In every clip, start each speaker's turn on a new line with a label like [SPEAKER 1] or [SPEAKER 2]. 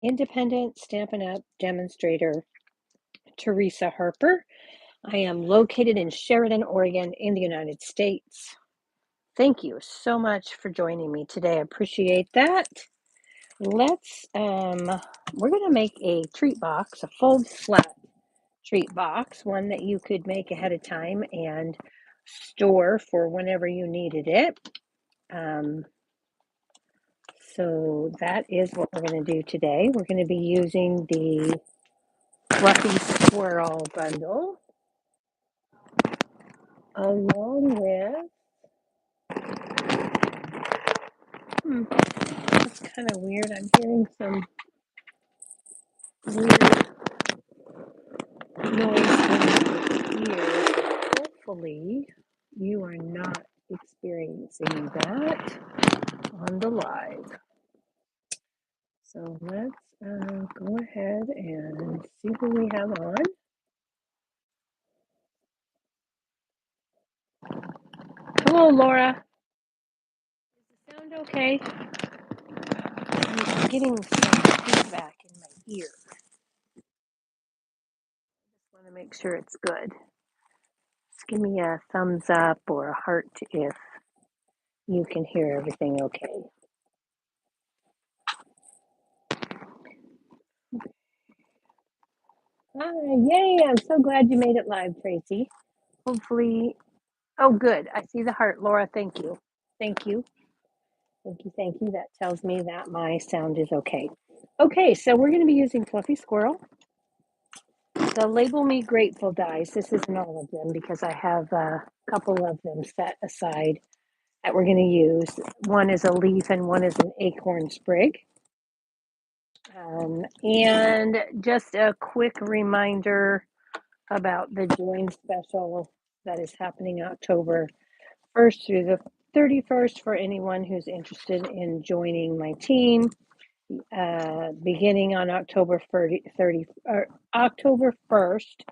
[SPEAKER 1] Independent Stampin' Up! Demonstrator Teresa Harper. I am located in Sheridan, Oregon, in the United States. Thank you so much for joining me today. I appreciate that. We're going to make a treat box, a fold flat treat box, one that you could make ahead of time and store for whenever you needed it. So that is what we're going to do today. We're going to be using the Fluffy Squirrel bundle along with, that's kind of weird. I'm hearing some weird noise in my ears. Hopefully, you are not experiencing that on the live. So let's go ahead and see who we have on. Hello, Laura. Is the sound okay? I'm getting some feedback in my ear. Just want to make sure it's good. Just give me a thumbs up or a heart if you can hear everything okay. Hi, yay, I'm so glad you made it live, Tracy. Hopefully, oh, good. I see the heart, Laura. Thank you. Thank you. Thank you. Thank you. That tells me that my sound is okay. Okay, so we're going to be using Fluffy Squirrel. The Label Me Grateful dies. This isn't all of them because I have a couple of them set aside that we're going to use. One is a leaf and one is an acorn sprig. And just a quick reminder about the Join Special that is happening October 1st through the 31st for anyone who's interested in joining my team. Beginning on October 1st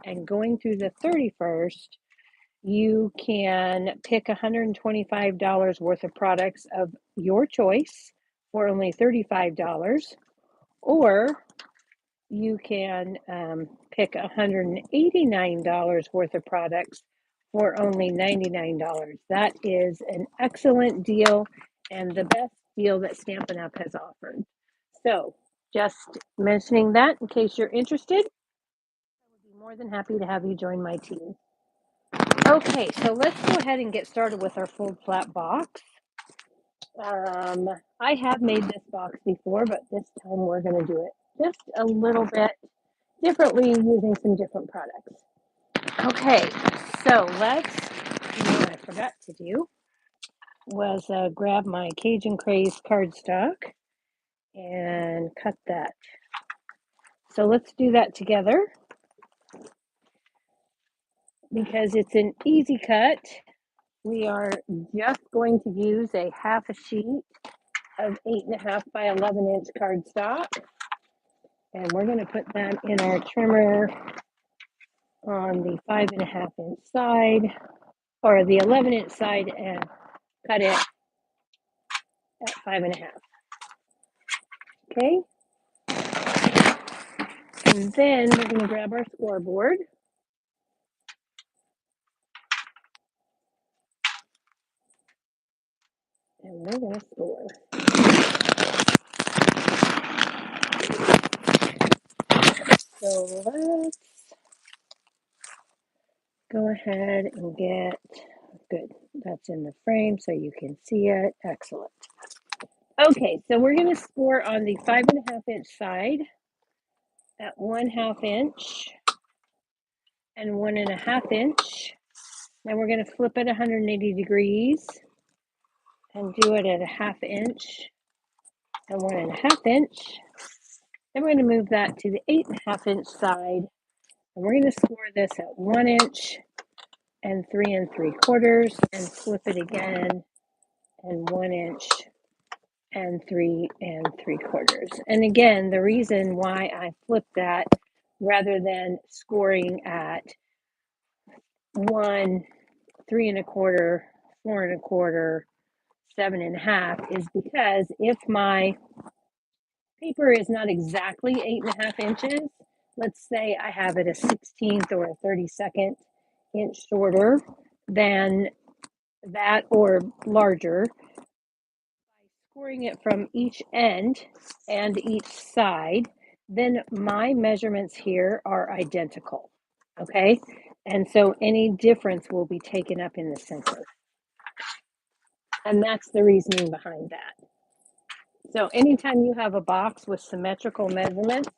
[SPEAKER 1] and going through the 31st, you can pick $125 worth of products of your choice for only $35, or you can pick $189 worth of products for only $99. That is an excellent deal and the best deal that Stampin' Up! Has offered. So just mentioning that in case you're interested, I would be more than happy to have you join my team. Okay, so let's go ahead and get started with our fold flat box. I have made this box before, but this time we're going to do it just a little bit differently using some different products. Okay, so what I forgot to do was grab my Cajun Craze cardstock and cut that. So let's do that together because it's an easy cut. We are just going to use a half a sheet of 8.5 by 11 inch cardstock. And we're going to put that in our trimmer on the 5.5 inch side or the 11 inch side and cut it at 5.5. Okay. And then we're going to grab our scoreboard. And we're going to score. So let's go ahead and get, good, that's in the frame so you can see it. Excellent. Okay, so we're going to score on the 5.5 inch side at 1/2 inch and 1.5 inch. Then we're going to flip it 180 degrees and do it at a 1/2 inch and 1.5 inch. Then we're going to move that to the 8.5 inch side, and we're going to score this at 1 inch and 3 3/4, and flip it again and 1 inch and 3 3/4. And again, the reason why I flipped that rather than scoring at 1, 3 1/4, 4 1/4, 7.5 is because if my paper is not exactly 8.5 inches. Let's say I have it a 16th or a 32nd inch shorter than that or larger. By scoring it from each end and each side, then my measurements here are identical. Okay, and so any difference will be taken up in the center. And that's the reasoning behind that. So anytime you have a box with symmetrical measurements,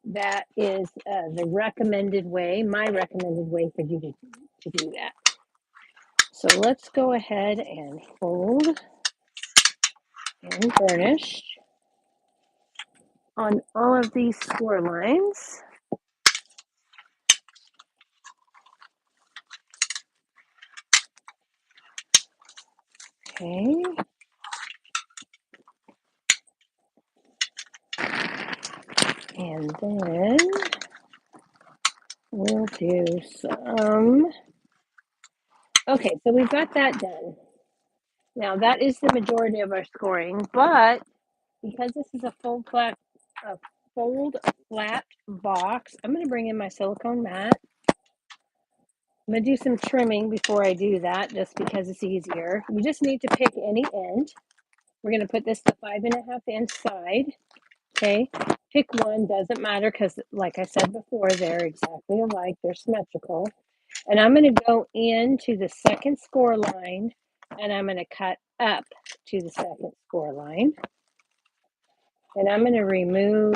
[SPEAKER 1] that is the recommended way, my recommended way for you to do that. So let's go ahead and fold and burnish on all of these score lines. Okay. And then we'll do some. Okay, so we've got that done. Now that is the majority of our scoring, but because this is a fold flat box, I'm going to bring in my silicone mat. I'm going to do some trimming before I do that, just because it's easier. You just need to pick any end. We're going to put this to 5.5 inch side. Okay, pick one, doesn't matter, because like I said before, they're exactly alike, they're symmetrical. And I'm going to go into the second score line, and I'm going to cut up to the second score line. And I'm going to remove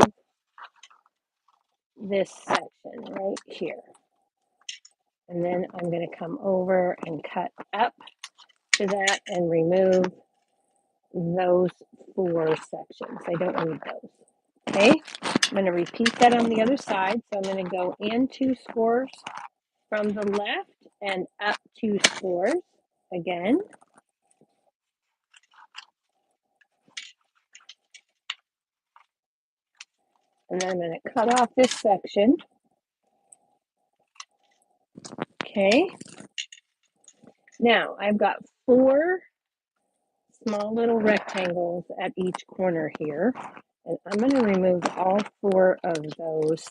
[SPEAKER 1] this section right here. And then I'm going to come over and cut up to that and remove those 4 sections. I don't need those. Okay, I'm going to repeat that on the other side. So I'm going to go in 2 scores from the left and up 2 scores again. And then I'm going to cut off this section. Okay. Now I've got 4 small little rectangles at each corner here. And I'm going to remove all 4 of those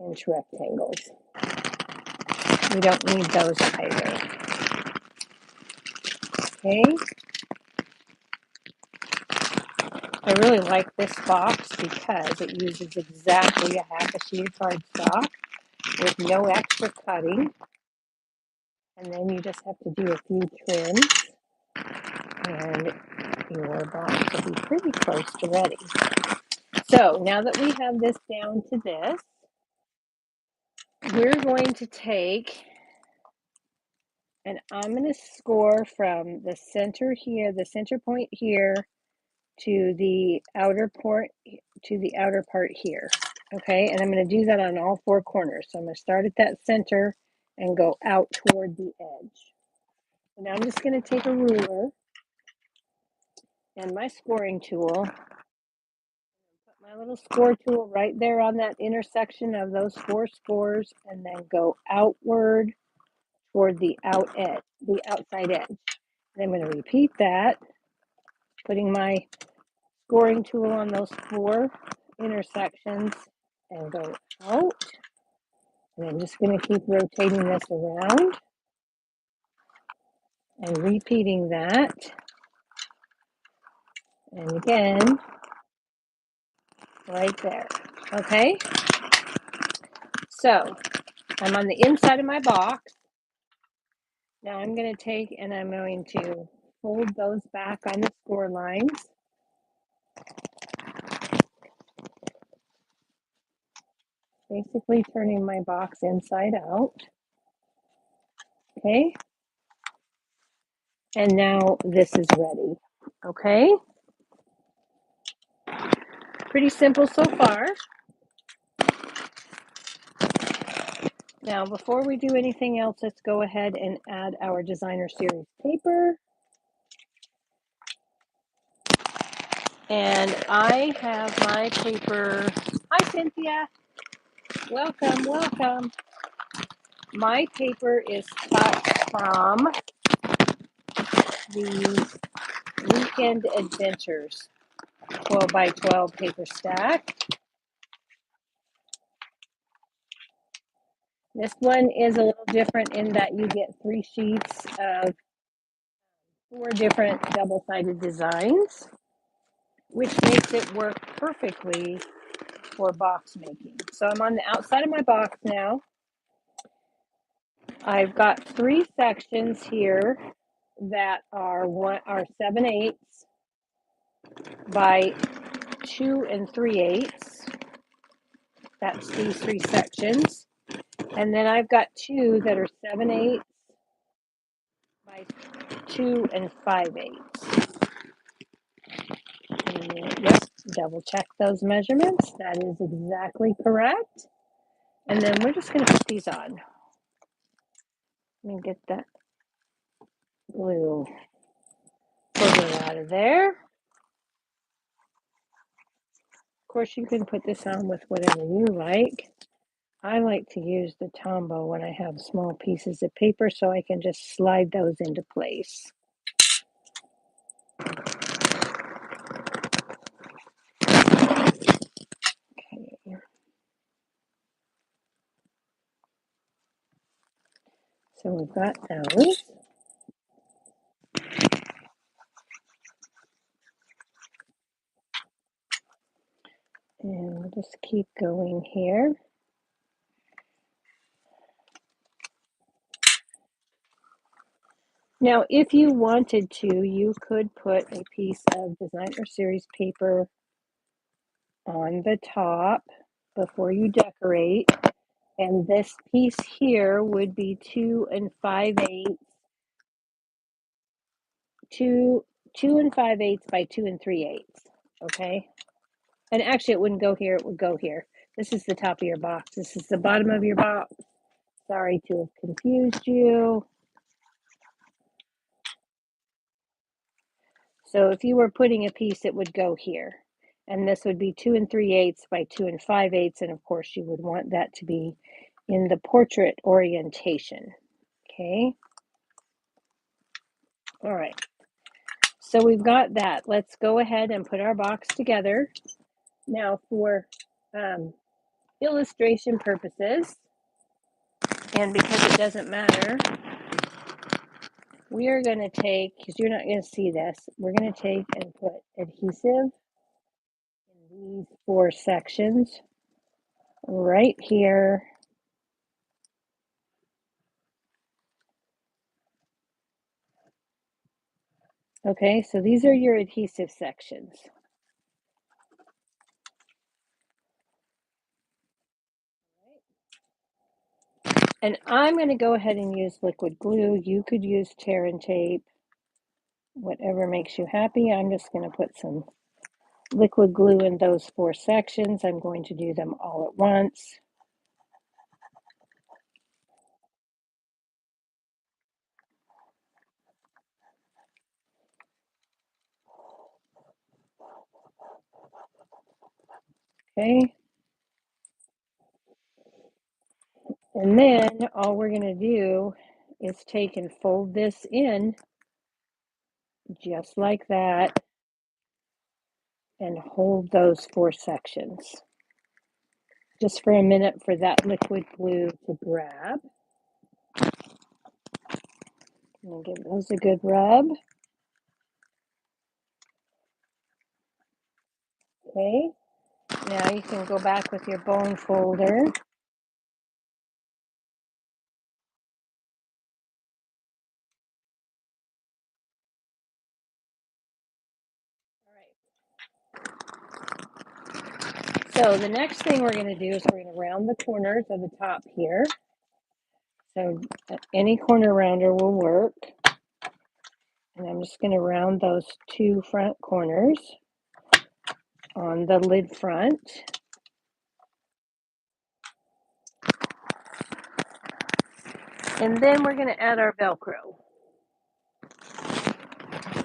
[SPEAKER 1] 1/2 inch rectangles. We don't need those either. Okay. I really like this box because it uses exactly a 1/2 sheet of cardstock with no extra cutting. And then you just have to do a few trims and your box will be pretty close to ready. So now that we have this down to this, we're going to take, and I'm going to score from the center here, the center point here, to the outer part here. Okay, and I'm going to do that on all 4 corners. So I'm going to start at that center and go out toward the edge. And now I'm just going to take a ruler and my scoring tool. Put my little score tool right there on that intersection of those 4 scores, and then go outward toward the outside edge. And I'm going to repeat that, putting my scoring tool on those 4 intersections and go out. And I'm just going to keep rotating this around and repeating that. And again, right there. Okay? So I'm on the inside of my box. Now I'm going to take and I'm going to fold those back on the score lines. Basically turning my box inside out. Okay? And now this is ready. Okay? Pretty simple so far. Now, before we do anything else, let's go ahead and add our designer series paper. And I have my paper. Hi, Cynthia. Welcome, welcome. My paper is cut from the Weekend Adventures 12 by 12 paper stack. This one is a little different in that you get 3 sheets of 4 different double-sided designs, which makes it work perfectly for box making. So I'm on the outside of my box now. I've got 3 sections here that are 7/8 by 2 3/8. That's these 3 sections. And then I've got 2 that are 7/8 by 2 5/8. Yep, double check those measurements. That is exactly correct. And then we're just going to put these on. Let me get that glue out of there. Of course, you can put this on with whatever you like. I like to use the Tombow when I have small pieces of paper so I can just slide those into place. Okay. So we've got those. And we'll just keep going here. Now, if you wanted to, you could put a piece of designer series paper on the top before you decorate. And this piece here would be 2 5/8, 2 5/8 by 2 3/8. Okay. And actually, it wouldn't go here. It would go here. This is the top of your box. This is the bottom of your box. Sorry to have confused you. So if you were putting a piece, it would go here. And this would be 2 3/8 by 2 5/8. And of course, you would want that to be in the portrait orientation. Okay. All right. So we've got that. Let's go ahead and put our box together. Now for illustration purposes, and because it doesn't matter, we are going to take, because you're not going to see this, we're going to take and put adhesive in these 4 sections right here. Okay, so these are your adhesive sections. And I'm going to go ahead and use liquid glue. You could use tear and tape, whatever makes you happy. I'm just going to put some liquid glue in those 4 sections. I'm going to do them all at once. Okay. And then all we're going to do is take and fold this in just like that and hold those 4 sections just for a minute for that liquid glue to grab. And give those a good rub. Okay. Now you can go back with your bone folder. So the next thing we're going to do is we're going to round the corners of the top here. So any corner rounder will work. And I'm just going to round those 2 front corners on the lid front. And then we're going to add our Velcro.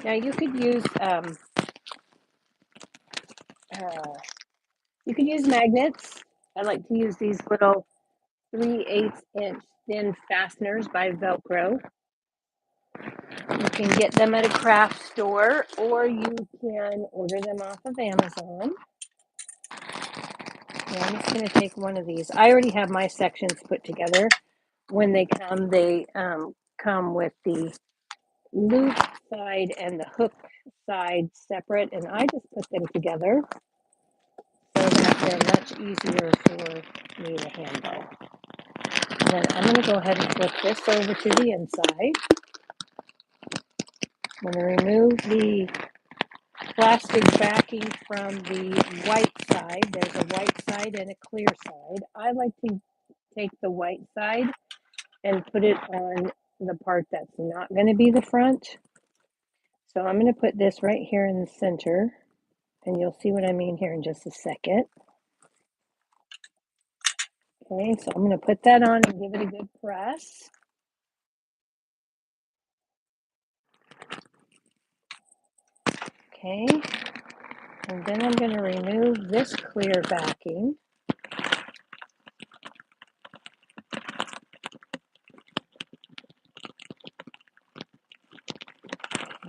[SPEAKER 1] Now you could use magnets. I like to use these little 3/8 inch thin fasteners by Velcro. You can get them at a craft store, or you can order them off of Amazon. Yeah, I'm just going to take one of these. I already have my sections put together. When they come with the loop side and the hook side separate, and I just put them together so that they're much easier for me to handle. And then I'm going to go ahead and flip this over to the inside. I'm going to remove the plastic backing from the white side. There's a white side and a clear side. I like to take the white side and put it on the part that's not going to be the front. So I'm going to put this right here in the center, and you'll see what I mean here in just a second. Okay, so I'm going to put that on and give it a good press. Okay, and then I'm going to remove this clear backing.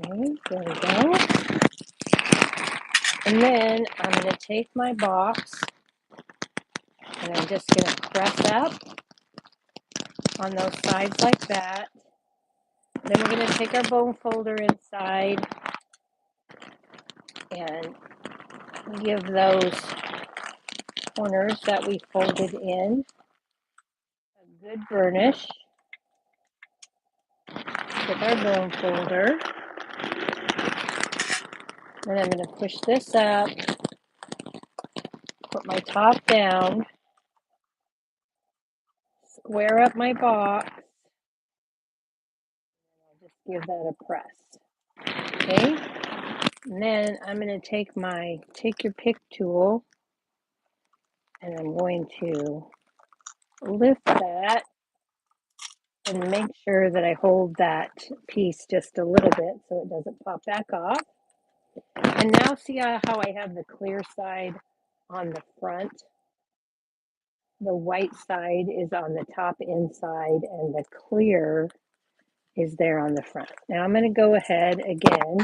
[SPEAKER 1] Okay, there we go. And then I'm going to take my box and I'm just going to press up on those sides like that. Then we're going to take our bone folder inside and give those corners that we folded in a good burnish with our bone folder. Then I'm going to push this up, put my top down, square up my box, and I'll just give that a press. Okay, and then I'm going to take your pick tool, and I'm going to lift that and make sure that I hold that piece just a little bit so it doesn't pop back off. And now see how I have the clear side on the front? The white side is on the top inside and the clear is there on the front. Now I'm going to go ahead again,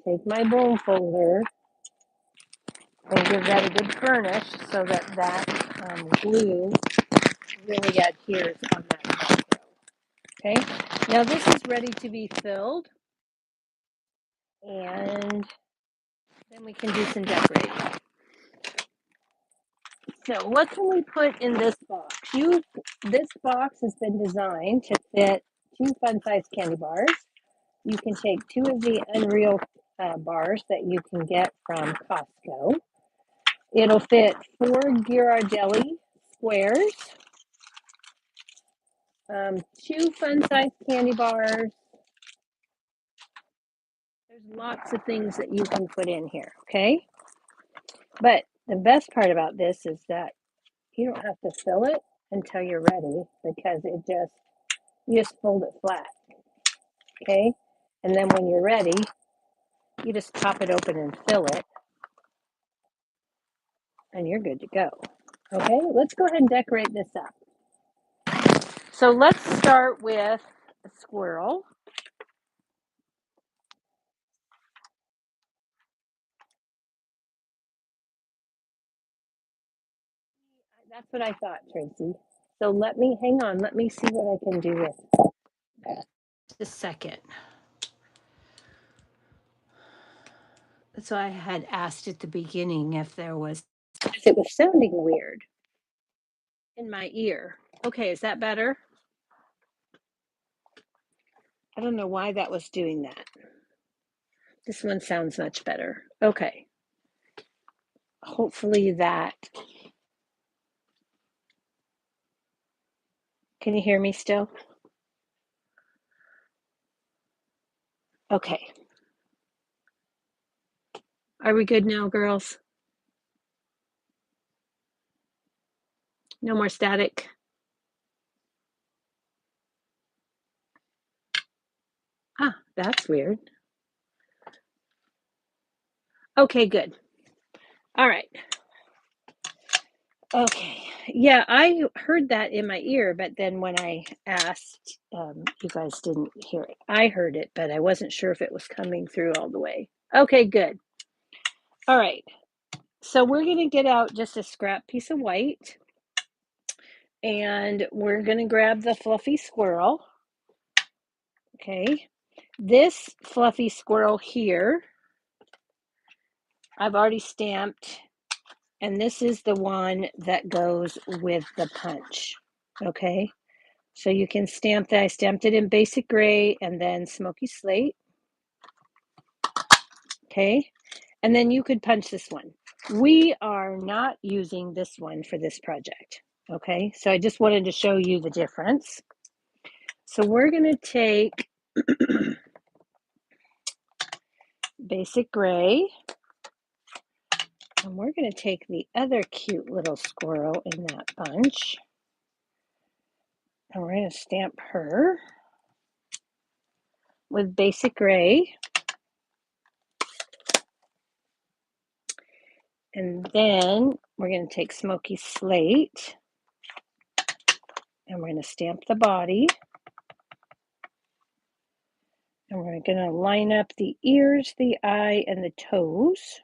[SPEAKER 1] take my bone folder and give that a good burnish so that glue really adheres on that top row. Okay, now this is ready to be filled, and then we can do some decorating. So what can we put in this box? This box has been designed to fit 2 fun-sized candy bars. You can take 2 of the Unreal bars that you can get from Costco. It'll fit 4 Ghirardelli squares, 2 fun-sized candy bars. There's lots of things that you can put in here, okay? But the best part about this is that you don't have to fill it until you're ready, because you just fold it flat, okay? And then when you're ready, you just pop it open and fill it, and you're good to go. Okay, let's go ahead and decorate this up. So let's start with a squirrel. That's what I thought, Tracy. So hang on, let me see what I can do with that. Just a second. So I had asked at the beginning if it was sounding weird in my ear. Okay, is that better? I don't know why that was doing that. This one sounds much better. Okay. Hopefully that. Can you hear me still? Okay. Are we good now, girls? No more static? Ah, that's weird. Okay, good. All right. Okay, Yeah, I heard that in my ear, but then when I asked, you guys didn't hear it. I heard it, but I wasn't sure if it was coming through all the way. Okay, good. All right. So we're going to get out just a scrap piece of white, and we're going to grab the fluffy squirrel. Okay. This fluffy squirrel here, I've already stamped, and this is the one that goes with the punch. Okay. So you can stamp that. I stamped it in basic gray and then smoky slate. Okay. And then you could punch this one. We are not using this one for this project. Okay. So I just wanted to show you the difference. So we're going to take basic gray, and we're going to take the other cute little squirrel in that bunch, and we're going to stamp her with basic gray. And then we're going to take smoky slate, and we're going to stamp the body. And we're going to line up the ears, the eye, and the toes.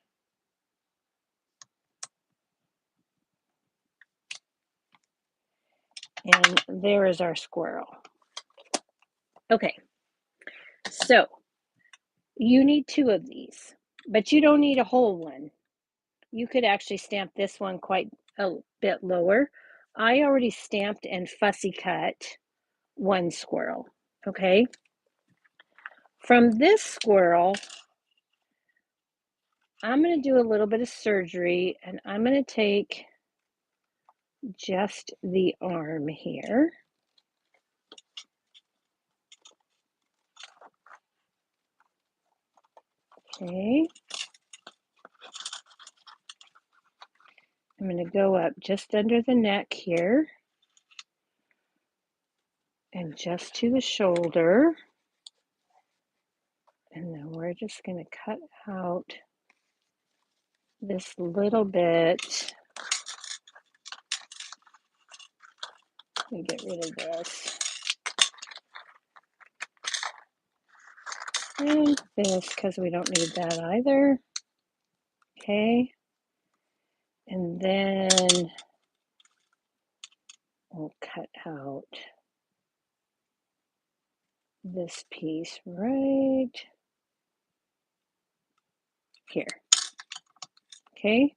[SPEAKER 1] And there is our squirrel. Okay, so you need 2 of these, but you don't need a whole one. You could actually stamp this one quite a bit lower. I already stamped and fussy cut 1 squirrel, okay? From this squirrel, I'm going to do a little bit of surgery, and I'm going to take just the arm here. Okay. I'm going to go up just under the neck here and just to the shoulder. And then we're just going to cut out this little bit. Let me get rid of this. And this, because we don't need that either. Okay. And then we'll cut out this piece right here. Okay.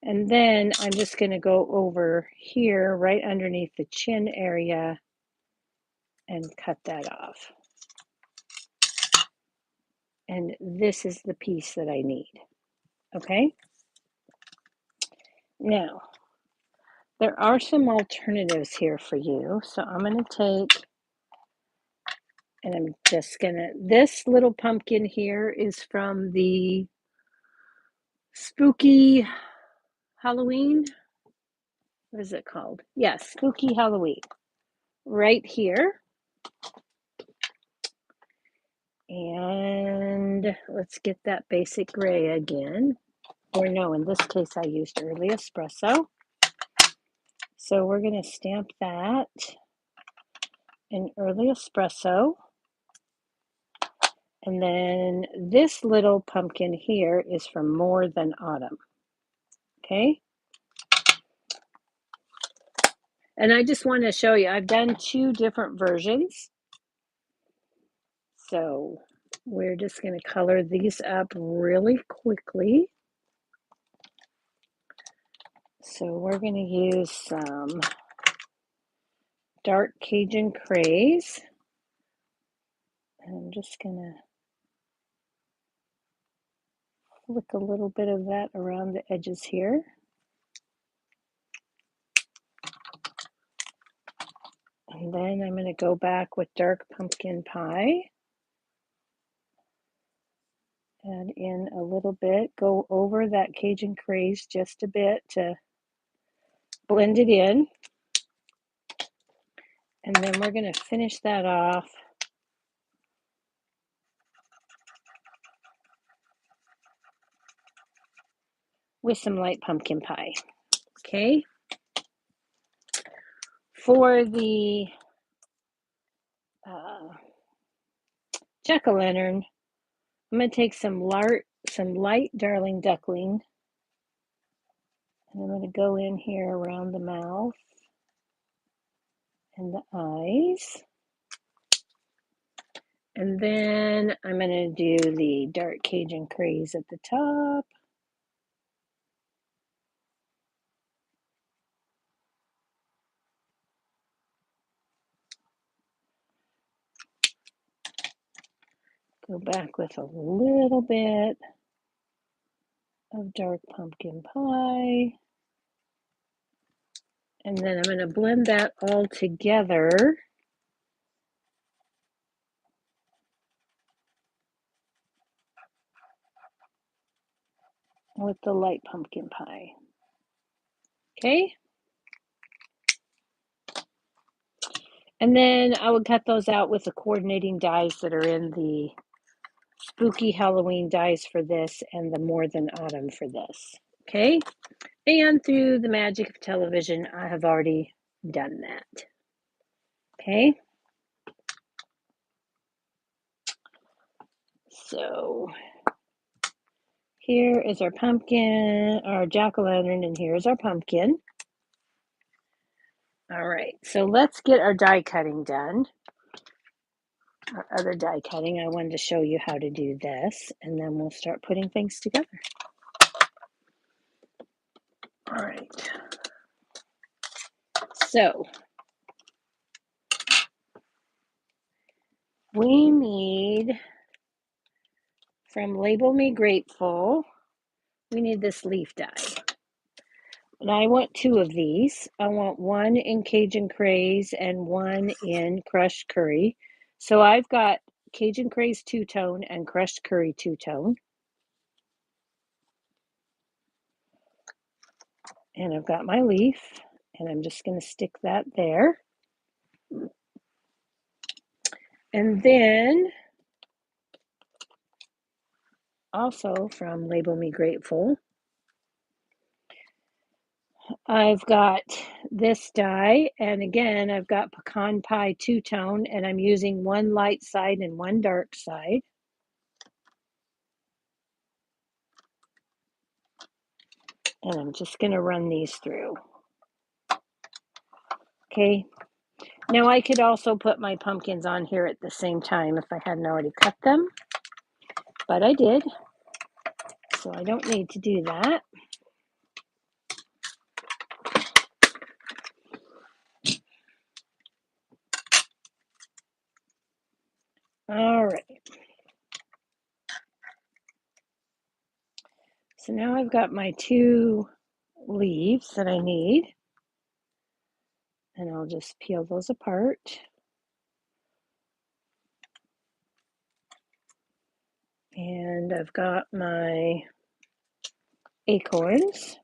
[SPEAKER 1] And then I'm just going to go over here right underneath the chin area and cut that off. And this is the piece that I need. Okay. Now, there are some alternatives here for you. So I'm going to take, and I'm just going to, this little pumpkin here is from the Spooky Halloween. What is it called? Yes, Spooky Halloween. Right here. And let's get that basic gray again. Or no, in this case I used early espresso. So we're going to stamp that in early espresso. And then this little pumpkin here is from More Than Autumn. Okay. And I just want to show you, I've done 2 different versions. So we're just going to color these up really quickly. So we're going to use some dark Cajun craze. And I'm just going to flick a little bit of that around the edges here. And then I'm going to go back with dark pumpkin pie. Add in a little bit, go over that Cajun craze just a bit to blend it in. And then we're going to finish that off with some light pumpkin pie. Okay. for the jack-o'-lantern, I'm going to take some light Darling Duckling, and I'm going to go in here around the mouth and the eyes. And then I'm going to do the dark Cajun craze at the top. Go back with a little bit of dark pumpkin pie. And then I'm going to blend that all together with the light pumpkin pie. Okay. And then I would cut those out with the coordinating dies that are in the Spooky Halloween dies for this and the More Than Autumn for this. Okay. And through the magic of television, I have already done that. Okay. So here is our pumpkin, our jack-o'-lantern, and here's our pumpkin. All right, so let's get our die cutting done. Our other die cutting, I wanted to show you how to do this, and then we'll start putting things together. All right. So we need, from Label Me Grateful, we need this leaf die. And I want 2 of these. I want one in Cajun Craze and one in Crushed Curry. So I've got Cajun Craze 2-tone and Crushed Curry 2-tone. And I've got my leaf, and I'm just going to stick that there. And then also from Label Me Grateful, I've got this die, and again, I've got Pecan Pie 2-tone, and I'm using one light side and one dark side. And I'm just going to run these through. Okay. Now I could also put my pumpkins on here at the same time if I hadn't already cut them, but I did, so I don't need to do that. All right. So now I've got my 2 leaves that I need, and I'll just peel those apart. And I've got my acorns.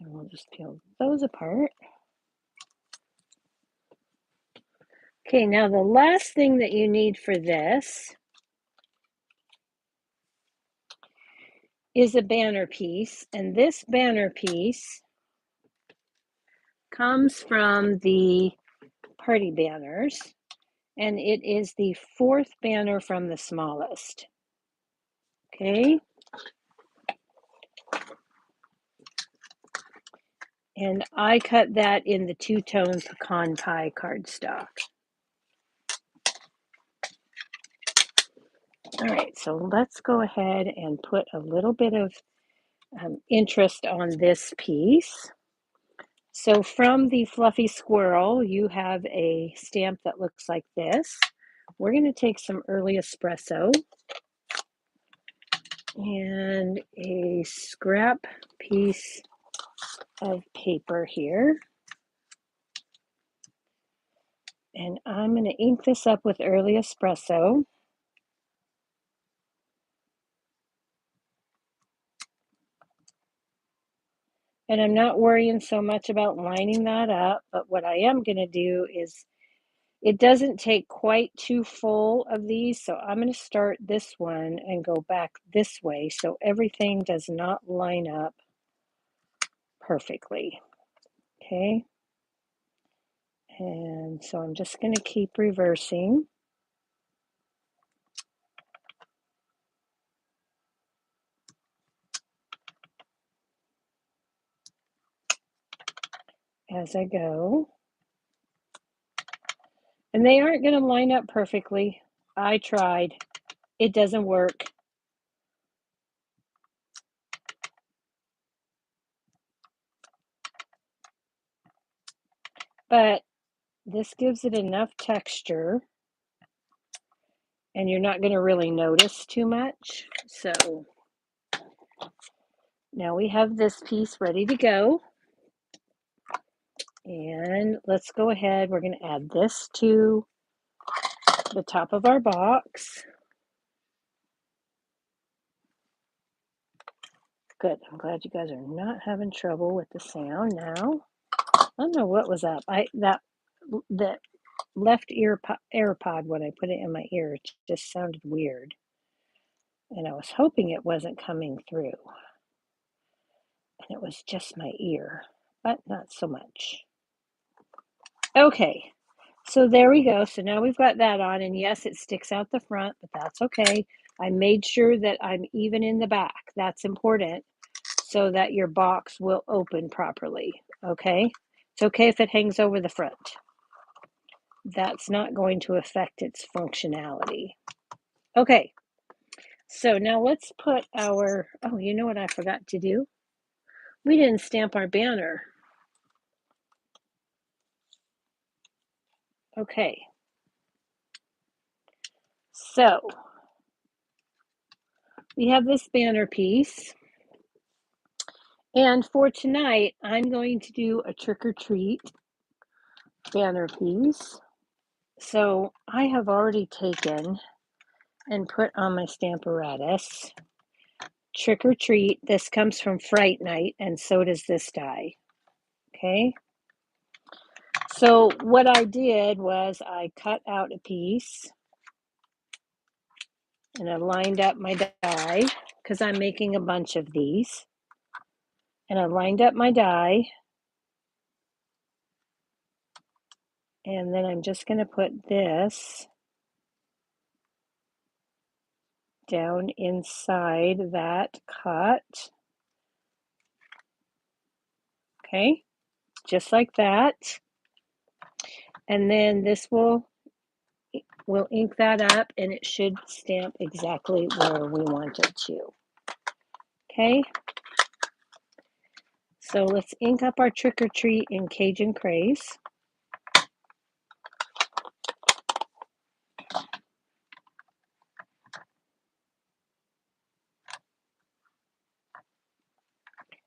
[SPEAKER 1] And we'll just peel those apart. Okay, now the last thing that you need for this is a banner piece, and this banner piece comes from the party banners, and it is the 4th banner from the smallest. Okay. And I cut that in the 2-tone pecan pie cardstock. All right, so let's go ahead and put a little bit of interest on this piece. So from the Fluffy Squirrel, you have a stamp that looks like this. We're going to take some early espresso and a scrap piece of paper here. And I'm going to ink this up with early espresso. And I'm not worrying so much about lining that up, but what I am going to do is It doesn't take quite too full of these, so I'm going to start this one and go back this way so everything does not line up perfectly. Okay. And so I'm just going to keep reversing. As I go. And they aren't going to line up perfectly. I tried. It doesn't work. But this gives it enough texture and you're not going to really notice too much. So now we have this piece ready to go. And let's go ahead. We're going to add this to the top of our box. Good. I'm glad you guys are not having trouble with the sound now. I don't know what was up. The left ear AirPod, when I put it in my ear, it just sounded weird. And I was hoping it wasn't coming through. And it was just my ear, but not so much. Okay, so there we go. So now we've got that on, and yes, it sticks out the front, but that's okay. I made sure that I'm even in the back. That's important so that your box will open properly, okay? It's okay if it hangs over the front. That's not going to affect its functionality. Okay, so now let's put our, oh, you know what I forgot to do? We didn't stamp our banner. Okay, so we have this banner piece. And for tonight, I'm going to do a trick or treat banner piece. So I have already taken and put on my Stamparatus trick or treat. This comes from Fright Night, and so does this die. Okay. So what I did was I cut out a piece and I lined up my die because I'm making a bunch of these. And I lined up my die. And then I'm just going to put this down inside that cut. Okay, just like that. And then this we'll ink that up and it should stamp exactly where we want it to. Okay, so let's ink up our trick or treat in Cajun Craze.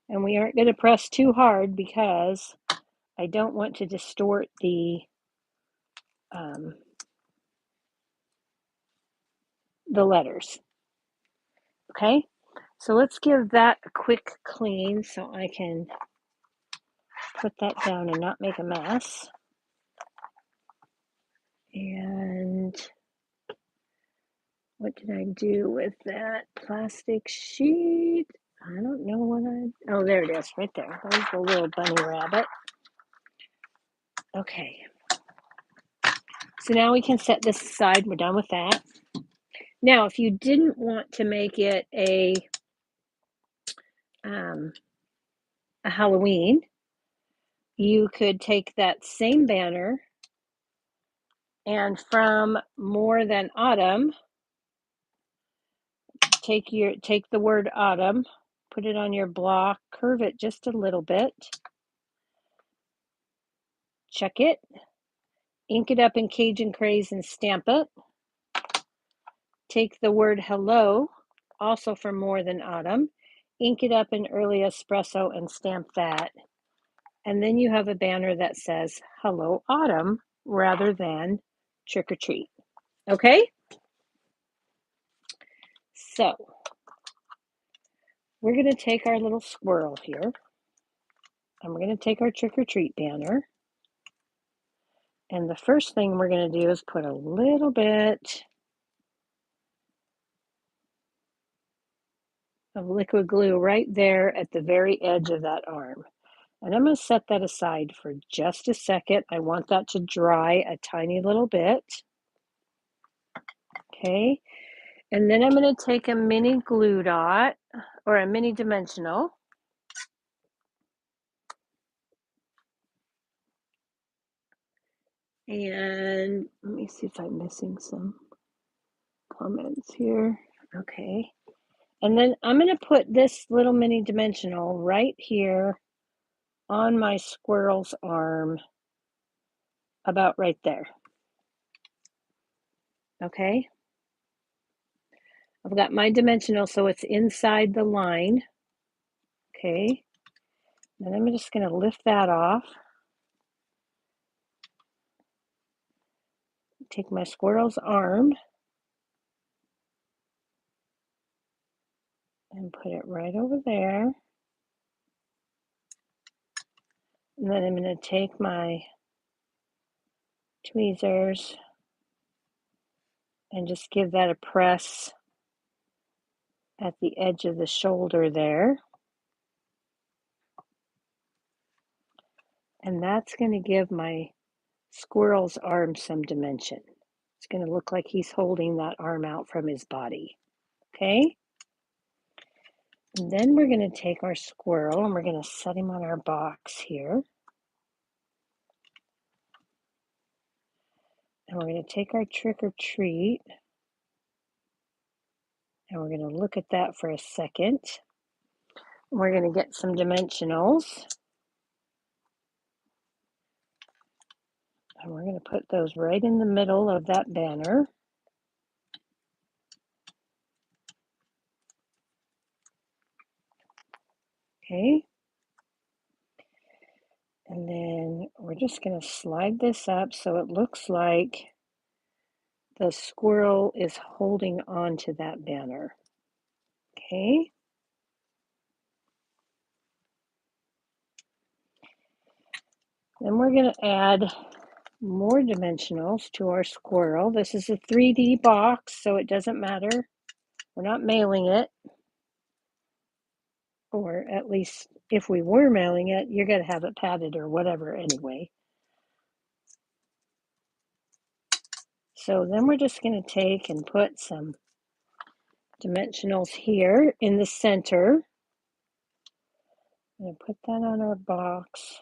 [SPEAKER 1] And we aren't going to press too hard because I don't want to distort the letters. Okay, so let's give that a quick clean so I can put that down and not make a mess. And what did I do with that plastic sheet? I don't know what oh, there it is, right there. There's the little bunny rabbit. Okay. So now we can set this aside. We're done with that. Now, if you didn't want to make it a Halloween, you could take that same banner and from More Than Autumn, take the word autumn, put it on your block, curve it just a little bit, check it, ink it up in Cajun Craze and stamp it. Take the word hello, also from More Than Autumn, ink it up in Early Espresso and stamp that. And then you have a banner that says Hello Autumn rather than Trick or Treat. Okay? So we're going to take our little squirrel here and we're going to take our Trick or Treat banner And the first thing we're going to do is put a little bit of liquid glue right there at the very edge of that arm. And I'm going to set that aside for just a second. I want that to dry a tiny little bit. Okay. And then I'm going to take a mini glue dot or a mini dimensional. And let me see if I'm missing some comments here. Okay. And then I'm going to put this little mini dimensional right here on my squirrel's arm, about right there. Okay. I've got my dimensional so it's inside the line. Okay. Then I'm just going to lift that off. Take my squirrel's arm and put it right over there. And then I'm going to take my tweezers and just give that a press at the edge of the shoulder there. And that's going to give my squirrel's arm some dimension. It's going to look like he's holding that arm out from his body. Okay? And then we're going to take our squirrel and we're going to set him on our box here. And we're going to take our trick or treat and we're going to look at that for a second. We're going to get some dimensionals. And we're going to put those right in the middle of that banner. Okay. And then we're just going to slide this up so it looks like the squirrel is holding on to that banner. Okay. Then we're going to add more dimensionals to our squirrel. This is a 3D box, so it doesn't matter. We're not mailing it. Or at least if we were mailing it, you're going to have it padded or whatever anyway. So then we're just going to take and put some dimensionals here in the center. I'm going to put that on our box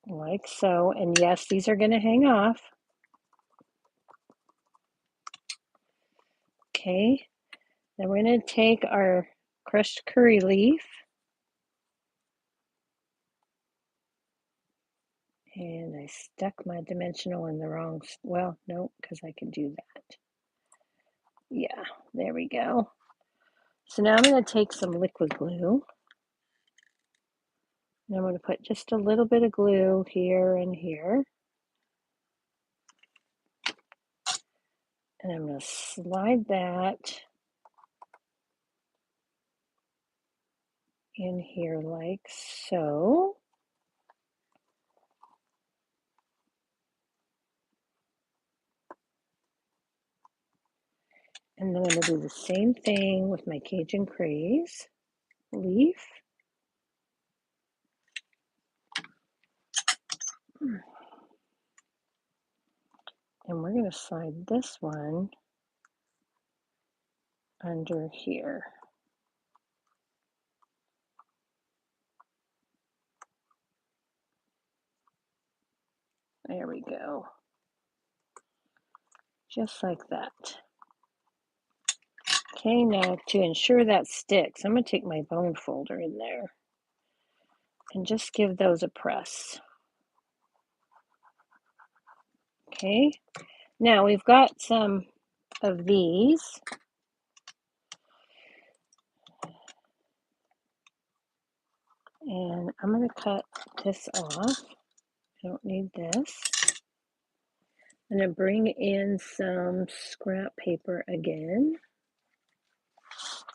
[SPEAKER 1] like so. And yes, these are going to hang off. Okay. Then we're going to take our crushed curry leaf and I stuck my dimensional in the wrong, well, no, because I can do that. Yeah, there we go. So now I'm going to take some liquid glue. And I'm going to put just a little bit of glue here and here. And I'm going to slide that in here like so. And then I'm going to do the same thing with my Cajun Craze leaf. And we're going to slide this one under here. There we go. Just like that. Okay, now to ensure that sticks, I'm going to take my bone folder in there and just give those a press. Okay, now we've got some of these. And I'm going to cut this off. I don't need this. I'm going to bring in some scrap paper again.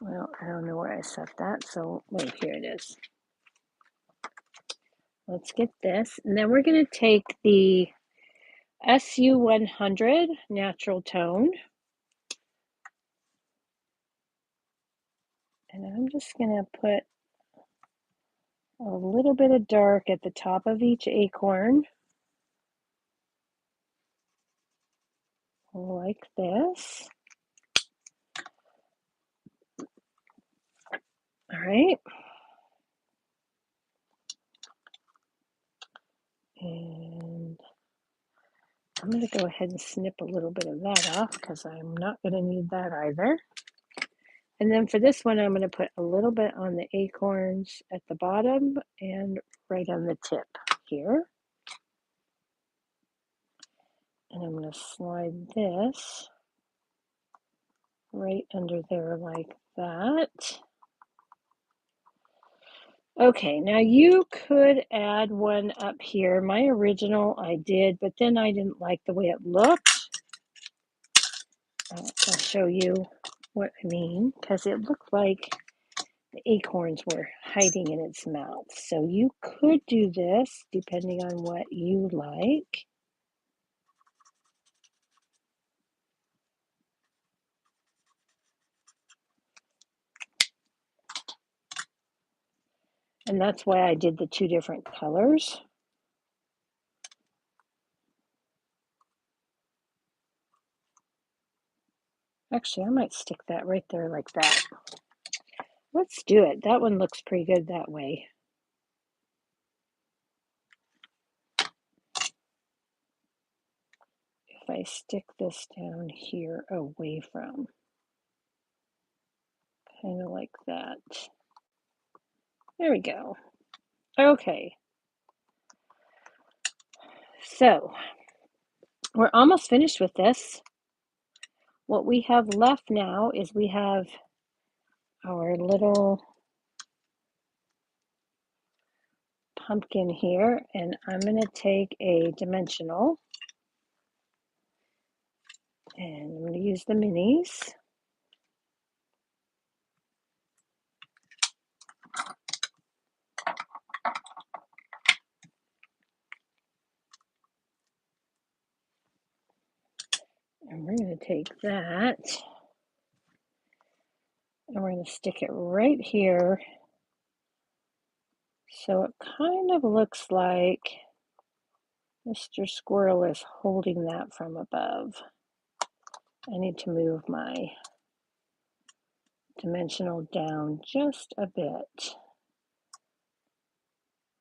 [SPEAKER 1] Well, I don't know where I set that, so wait, here it is. let's get this. And then we're going to take the SU100 natural tone. And I'm just going to put a little bit of dark at the top of each acorn, like this. All right. And I'm going to go ahead and snip a little bit of that off because I'm not going to need that either. And then for this one, I'm going to put a little bit on the acorns at the bottom and right on the tip here. And I'm going to slide this right under there like that. Okay, now you could add one up here. My original I did, but then I didn't like the way it looked. I'll show you what I mean, because it looked like the acorns were hiding in its mouth. So you could do this depending on what you like. And that's why I did the two different colors. Actually, I might stick that right there like that. Let's do it. That one looks pretty good that way. If I stick this down here away from, kind of like that. There we go. Okay. So we're almost finished with this. What we have left now is we have our little pumpkin here, and I'm going to take a dimensional and I'm going to use the minis. And we're going to take that and we're going to stick it right here. So it kind of looks like Mr. Squirrel is holding that from above. I need to move my dimensional down just a bit.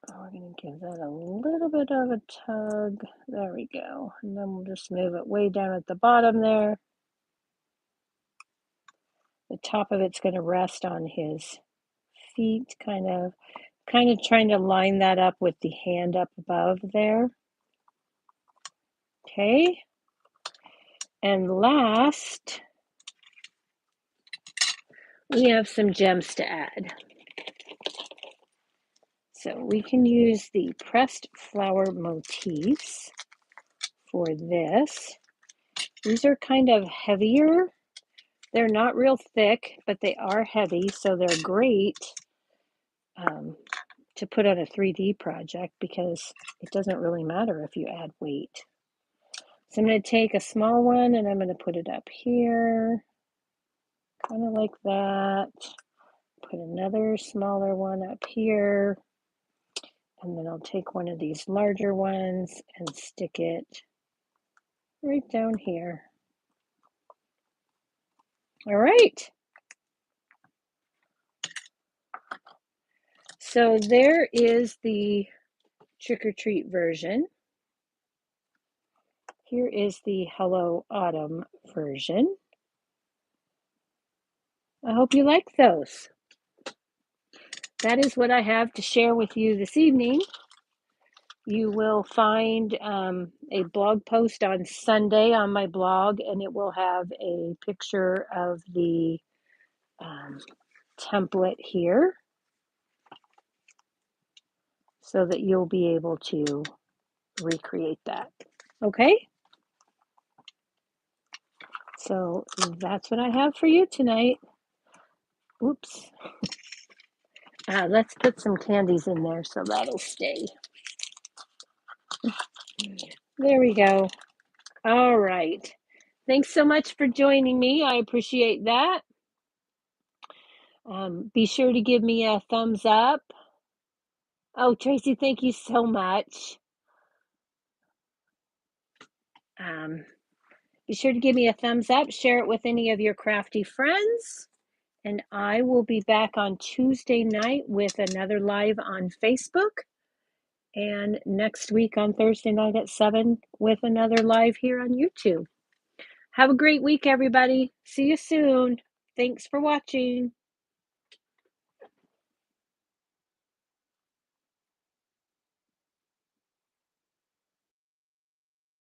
[SPEAKER 1] We're going to give that a little bit of a tug. There we go. And then we'll just move it way down at the bottom there. The top of it's going to rest on his feet, kind of trying to line that up with the hand up above there. Okay. And last, we have some gems to add. So we can use the pressed flower motifs for this. These are kind of heavier. They're not real thick, but they are heavy, so they're great to put on a 3D project because it doesn't really matter if you add weight. So I'm going to take a small one and I'm going to put it up here, kind of like that. Put another smaller one up here, and then I'll take one of these larger ones and stick it right down here. All right. So there is the trick-or-treat version. Here is the Hello Autumn version. I hope you like those. That is what I have to share with you this evening. You will find a blog post on Sunday on my blog, and it will have a picture of the template here so that you'll be able to recreate that. Okay? So that's what I have for you tonight. Oops. Let's put some candies in there so that'll stay. There we go. All right. Thanks so much for joining me. I appreciate that. Be sure to give me a thumbs up. Oh, Tracy, thank you so much. Um, Be sure to give me a thumbs up, share it with any of your crafty friends, and I will be back on Tuesday night with another live on Facebook, and next week on Thursday night at 7 with another live here on YouTube. Have a great week, everybody. See you soon. Thanks for watching.